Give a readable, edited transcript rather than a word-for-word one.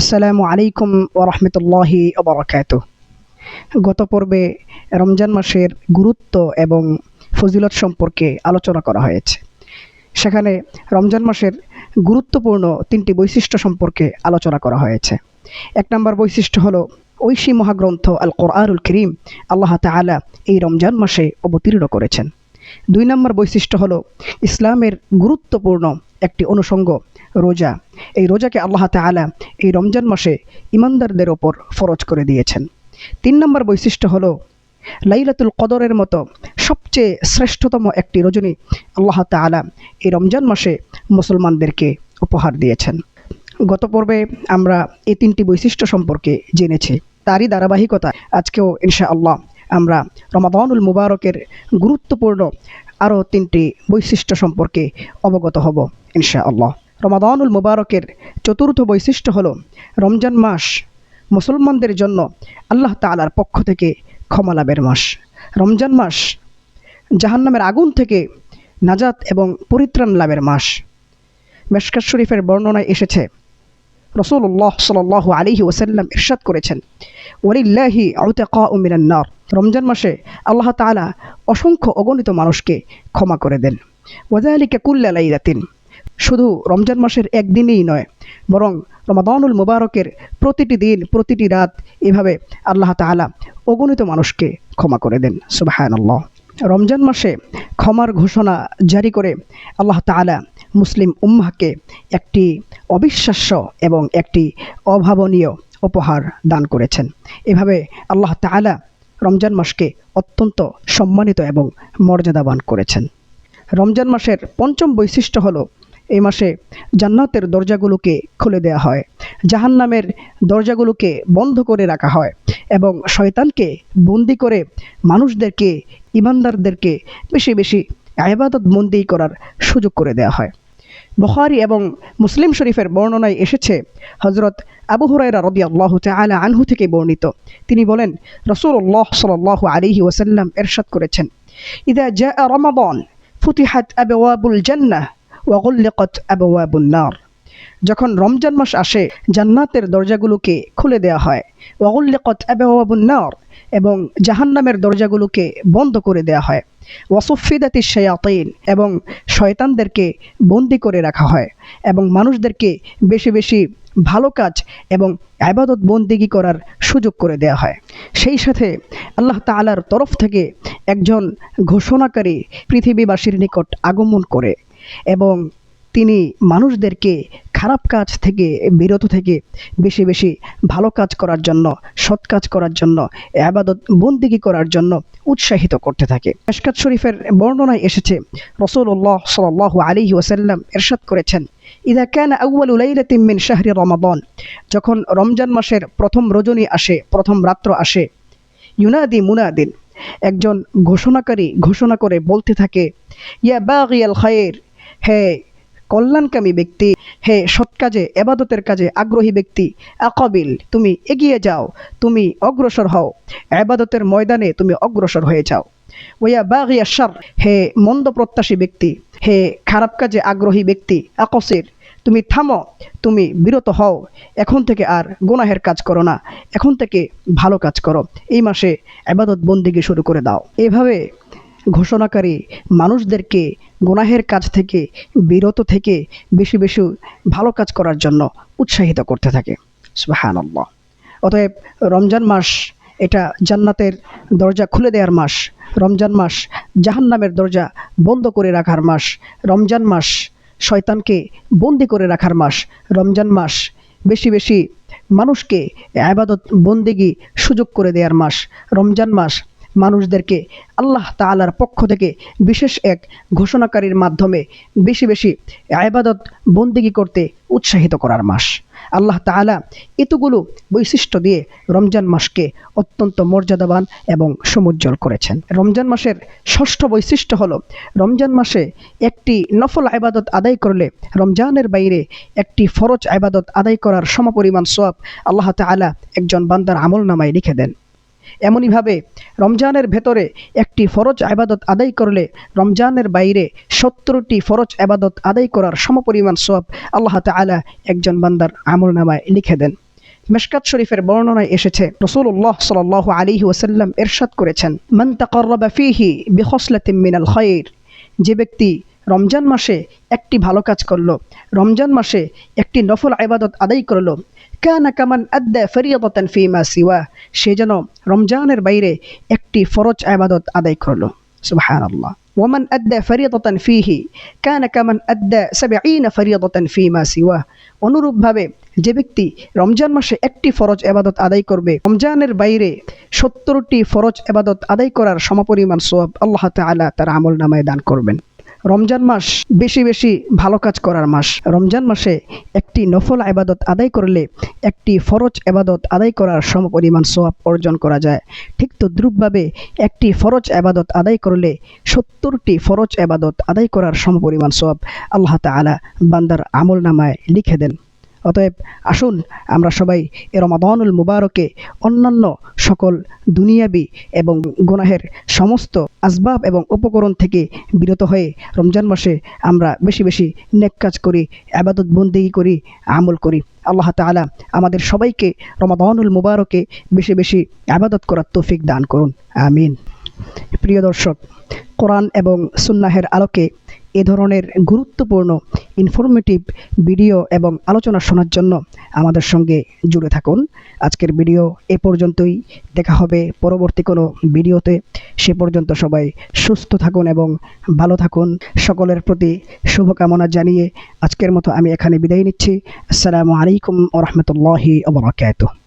আসসালামু আলাইকুম ওয়া রাহমাতুল্লাহি ওয়া বারাকাতুহু। গত পর্বে রমজান মাসের গুরুত্ব এবং ফজিলত সম্পর্কে আলোচনা করা হয়েছে। সেখানে রমজান মাসের গুরুত্বপূর্ণ 3টি বৈশিষ্ট্য সম্পর্কে আলোচনা করা হয়েছে। 1 নম্বর বৈশিষ্ট্য হলো ঐশী মহাগ্রন্থ আল কোরআনুল কারীম আল্লাহ তাআলা এই রমজান মাসে অবতীর্ণ করেছেন। 2 নম্বর বৈশিষ্ট্য হলো ইসলামের গুরুত্বপূর্ণ একটি অনুষঙ্গ রোজা। এই রোজাকে আল্লাহ তাআলা এই রমজান মাসে ঈমানদারদের ওপর ফরজ করে দিয়েছেন। 3 নম্বর বৈশিষ্ট্য হলো লাইলাতুল কদরের মতো সবচেয়ে শ্রেষ্ঠতম একটি রজনী আল্লাহ তাআলা এই রমজান মাসে মুসলমানদেরকে উপহার দিয়েছেন। গত পর্বে আমরা এই 3টি বৈশিষ্ট্য সম্পর্কে জেনেছি। তারই ধারাবাহিকতা আজকেও ইনশাআল্লাহ আমরা রমাদানুল মুবারকের গুরুত্বপূর্ণ আরও 3টি বৈশিষ্ট্য সম্পর্কে অবগত হব ইনশাআল্লাহ। রমাদানুল মুবারকের চতুর্থ বৈশিষ্ট্য হলো রমজান মাস মুসলমানদের জন্য আল্লাহ তাআলার পক্ষ থেকে ক্ষমা লাভের মাস। রমজান মাস জাহান্নামের আগুন থেকে নাজাত এবং পরিত্রাণ লাভের মাস। মিশকাত শরীফের বর্ণনায় এসেছে, রাসূলুল্লাহ সাল্লাল্লাহু আলাইহি ওয়াসাল্লাম ইরশাদ করেছেন, ওয়ালিল্লাহি উতাকাউ মিনান নার। রমজান মাসে আল্লাহ তাআলা অসংখ্য অগণিত মানুষকে ক্ষমা করে দেন। ওয়াযালিকা কুল্লা লাইলাতিন। শুধু রমজান মাসের একদিনেই নয়, বরং রমাদানুল মুবারকের প্রতিটি দিন প্রতিটি রাত এভাবে আল্লাহ তাআলা অগণিত মানুষকে ক্ষমা করে দেন। সুবহানাল্লাহ। রমজান মাসে ক্ষমার ঘোষণা জারি করে আল্লাহ তাআলা মুসলিম উম্মাহকে একটি অবিশ্বাস্য এবং একটি অভাবনীয় উপহার দান করেছেন। এভাবে আল্লাহ তাআলা রমজান মাসকে অত্যন্ত সম্মানিত এবং মর্যাদাবান করেছেন। রমজান মাসের পঞ্চম বৈশিষ্ট্য হলো এই মাসে জান্নাতের দরজাগুলোকে খুলে দেওয়া হয়, জাহান্নামের দরজাগুলোকে বন্ধ করে রাখা হয় এবং শয়তানকে বন্দি করে মানুষদেরকে, ঈমানদারদেরকে বেশি বেশি ইবাদত বন্দি করার সুযোগ করে দেওয়া হয়। বুখারী এবং মুসলিম শরীফের বর্ণনায় এসেছে, হযরত আবু হুরায়রা রাদিয়াল্লাহু তাআলা আনহু থেকে বর্ণিত, তিনি বলেন, রাসূলুল্লাহ সাল্লাল্লাহু আলাইহি ওয়াসাল্লাম ইরশাদ করেছেন, ইযা জাআ রমাদান ফুতিহাত আবওয়াবুল জান্নাহ ওয়া গুল্লিকাত আবওয়াবুন নার। যখন রমজান মাস আসে জান্নাতের দরজাগুলোকে খুলে দেওয়া হয়, ওয়া গুল্লিকাত আবওয়াবুন নার, এবং জাহান্নামের দরজাগুলোকে বন্ধ করে দেওয়া হয়, ওয়া সুফিদাতিশ শায়াতিন, এবং শয়তানদেরকে বন্দি করে রাখা হয় এবং মানুষদেরকে বেশি বেশি ভালো কাজ এবং ইবাদত বন্দেগী করার সুযোগ করে দেওয়া হয়। সেই সাথে আল্লাহ তাআলার তরফ থেকে একজন ঘোষণাকারী পৃথিবীবাসীর নিকট আগমন করে এবং তিনি মানুষদেরকে খারাপ কাজ থেকে বিরত থেকে বেশি বেশি ভালো কাজ করার জন্য, সৎ কাজ করার জন্য, ইবাদত বন্দেগী করার জন্য উৎসাহিত করতে থাকে। মিশকাত শরীফের বর্ণনায় এসেছে, রাসূলুল্লাহ সাল্লাল্লাহু আলাইহি ওয়াসাল্লাম ইরশাদ করেছেন, ইযা কানা আউয়ালু লাইলাতিন মিন শাহরি রমাদান, যখন রমজান মাসের প্রথম রজনী আসে, প্রথম রাত্র আসে, ইউনাদি মুনাদিন, একজন ঘোষণাকারী ঘোষণা করে বলতে থাকে, ইয়া বাগিয়াল খায়র, হে কল্যাণকামী ব্যক্তি, হে সৎ কাজে ইবাদতের কাজে আগ্রহী ব্যক্তি, আকাবিল, তুমি এগিয়ে যাও, তুমি অগ্রসর হও, ইবাদতের ময়দানে তুমি অগ্রসর হয়ে যাও। ওয়া বাগিয়া শার, হে মন্দ প্রত্যাশী ব্যক্তি, হে খারাপ কাজে আগ্রহী ব্যক্তি, আকসির, তুমি থামো, তুমি বিরত হও, এখন থেকে আর গুনাহের কাজ করো না, এখন থেকে ভালো কাজ করো, এই মাসে ইবাদত বন্দেগী শুরু করে দাও। এভাবে ঘোষণাকারী মানুষদেরকে গুনাহের কাজ থেকে বিরত থেকে বেশি বেশি ভালো কাজ করার জন্য উৎসাহিত করতে থাকে। সুবহানাল্লাহ। অতএব রমজান মাস এটা জান্নাতের দরজা খুলে দেওয়ার মাস, রমজান মাস জাহান্নামের দরজা বন্ধ করে রাখার মাস, রমজান মাস শয়তানকে বন্দি করে রাখার মাস, রমজান মাস বেশি বেশি মানুষকে ইবাদত বন্দেগী সুযোগ করে দেওয়ার মাস, রমজান মাস মানুষদেরকে আল্লাহ তাআলার পক্ষ থেকে বিশেষ এক ঘোষণাকারীর মাধ্যমে বেশি বেশি ইবাদত বন্দেগী করতে উৎসাহিত করার মাস। আল্লাহ তাআলা এতগুলো বৈশিষ্ট্য দিয়ে রমজান মাসকে অত্যন্ত মর্যাদাবান এবং সমুজ্জ্বল করেছেন। রমজান মাসের ষষ্ঠ বৈশিষ্ট্য হলো, রমজান মাসে একটি নফল ইবাদত আদায় করলে রমজানের বাইরে একটি ফরজ ইবাদত আদায় করার সমপরিমাণ সওয়াব আল্লাহ তাআলা একজন বান্দার আমলনামায় লিখে দেন। এমনিভাবে রমজানের ভেতরে একটি ফরজ ইবাদত আদায় করলে রমজানের বাইরে 70টি ফরজ ইবাদত আদায় করার সমপরিমাণ সওয়াব আল্লাহ তাআলা একজন বান্দার আমলনামায় লিখে দেন। মিশকাত শরীফের বর্ণনায় এসেছে রাসূলুল্লাহ সাল্লাল্লাহু আলাইহি ওয়াসাল্লাম ইরশাদ করেছেন, মান তাকাররাবা ফীহি বিখসলাতিন মিনাল খায়র, যে ব্যক্তি রমজান মাসে একটি ভালো কাজ করলো, রমজান মাসে একটি নফল ইবাদত আদায় করলো, কানা কামান আদ্দা ফরিয়াদাতান ফীমা সিওয়া, সে যেন রমজানের বাইরে একটি ফরজ ইবাদত আদায় করলো। সুবহানাল্লাহ। ওয়ামান আদ্দা ফরিয়াদাতান ফীহি কানা কামান আদ্দা 70 ফরিয়াদাতান ফীমা সিওয়া, অনুরূপভাবে যে ব্যক্তি রমজান মাসে একটি ফরজ ইবাদত আদায় করবে, রমজানের বাইরে 70টি ফরজ ইবাদত আদায় করার সমপরিমাণ সওয়াব আল্লাহ তাআলা তার আমলনামায় দান করবেন। রমজান মাস বেশি বেশি ভালো কাজ করার মাস। রমজান মাসে একটি নফল ইবাদত আদায় করলে একটি ফরজ ইবাদত আদায় করার সমপরিমাণ সওয়াব অর্জন করা যায়। ঠিক তদ্রূপভাবে একটি ফরজ ইবাদত আদায় করলে 70টি ফরজ ইবাদত আদায় করার সমপরিমাণ সওয়াব আল্লাহ তাআলা বান্দার আমলনামায় লিখে দেন। অতএব আসুন আমরা সবাই এ রমাদানুল মুবারকে অন্যান্য সকল দুনিয়াবি এবং গুনাহের সমস্ত আসবাব এবং উপকরণ থেকে বিরত হয়ে রমজান মাসে আমরা বেশি বেশি নেক কাজ করি, ইবাদত বন্দেগী করি, আমল করি। আল্লাহ তাআলা আমাদের সবাইকে রমাদানুল মুবারকে বেশি বেশি ইবাদত করার তৌফিক দান করুন, আমিন। প্রিয় দর্শক, কোরআন এবং সুন্নাহের আলোকে এ ধরনের গুরুত্বপূর্ণ ইনফরমেটিভ ভিডিও এবং আলোচনা শোনার জন্য আমাদের সঙ্গে জুড়ে থাকুন। আজকের ভিডিও এ পর্যন্তই, দেখা হবে পরবর্তী কোনো ভিডিওতে। সে পর্যন্ত সবাই সুস্থ থাকুন এবং ভালো থাকুন। সকলের প্রতি শুভকামনা জানিয়ে আজকের মতো আমি এখানে বিদায় নিচ্ছি। আসসালামু আলাইকুম ওয়া রাহমাতুল্লাহি ওয়া বারাকাতুহু।